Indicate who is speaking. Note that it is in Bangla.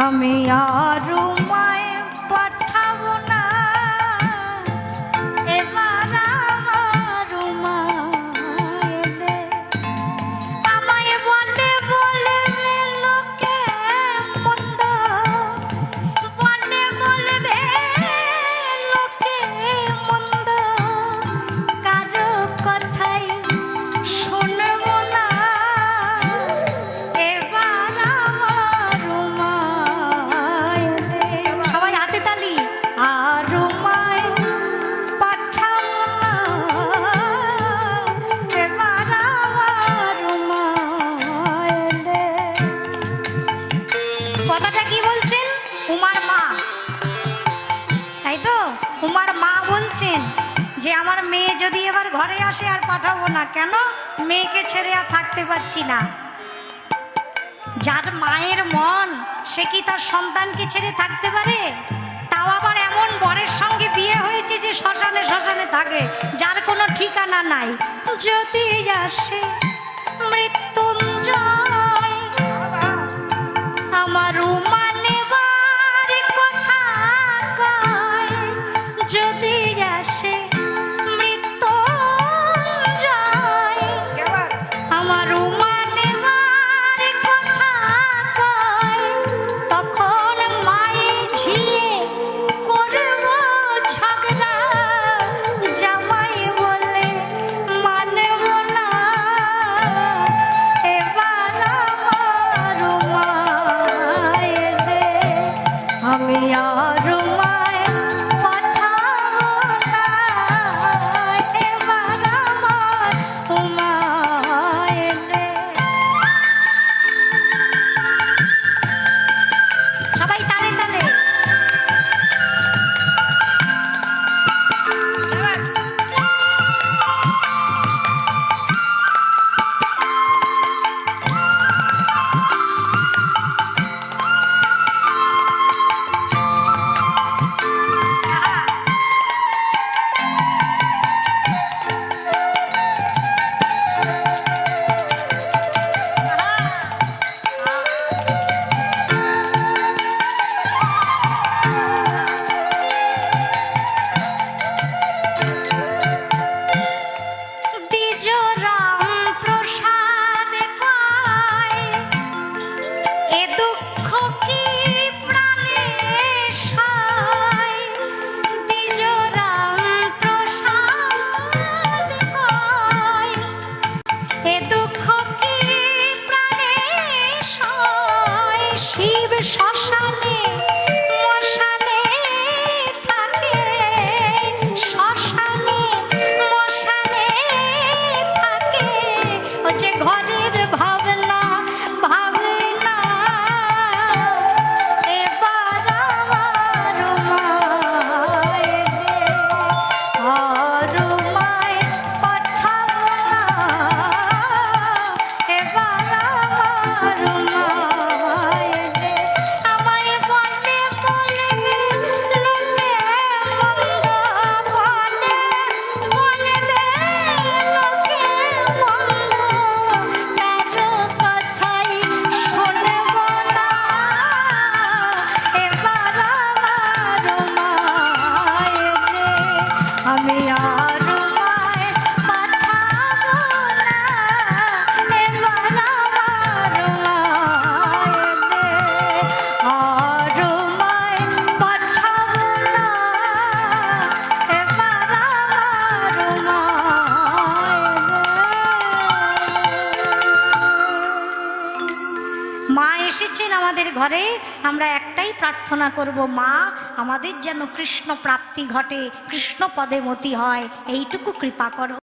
Speaker 1: আমি আর মায় পাঠাবো না, এবার আমার মা এলে আমায় বলে বলবে লোকে মন্দ, বলে বলবে লোকে মন্দ, কারো কথাই শুনবো না, এবার আমার মা এলে। সবাই হাতে তালি। আর মায় পাঠাবো না, এবার আমার মা এলে। কথাটা কি বলছেন? উমার মা, তাই তো? উমার মা বলছেন যে আমার মেয়ে যদি এবার ঘরে আসে আর পাঠাবো না। কেন? মেয়েকে ছেড়ে আর থাকতে পারছি না। যার মায়ের মন, সে কি তার সন্তানকে ছেড়ে থাকতে পারে? তাও আবার এমন বরের সঙ্গে বিয়ে হয়েছে যে শ্মশানে শ্মশানে থাকে, যার কোনো ঠিকানা নাই। যদি আসে মৃত্যুঞ্জয়, আমার উমা নেবার কথা কয়, যদি আসে মৃত্যুঞ্জয়, আমার উমা নেবার কথা কয়, তখন মায়ে ঝিয়ে করব ঝগড়া, জামাই বলে মানব না, এবার আমার মা এলে আমি আর মায় পাঠাবো না, এবার আমার মা এলে। সবাই তালে তালে। দ্বিজরাম প্রসাদ পায়, এ দুঃখ কি প্রাণে সয়? দ্বিজরাম প্রসাদ পায়, এ দুঃখ কি প্রাণে সয়? শিব শ্মশানে মশানে থাকে, শ্মশানে মশানে থাকে, ও যে ঘরের ভাবনা ভাবে না, এবার আমার মা এলে আর মায় পাঠাবো না, এবার আমার মা এলে আমায় বলে বলবে লোকে মন্দ, বলে বলবে লোকে মন্দ, কারো কথাই শুনবো না, এবার আমার মা এলে আমি আর মায় পাঠাবো না, এবার আমার মা এলে আর মায় পাঠাবো না, এবার আমার মা এলে। মা এসেছেন আমাদের ঘরে, আমরা একটাই প্রার্থনা করব, মা আমাদের যেন কৃষ্ণ প্রাপ্তি ঘটে, কৃষ্ণ পদে মতি হয়, এইটুকু কৃপা করো।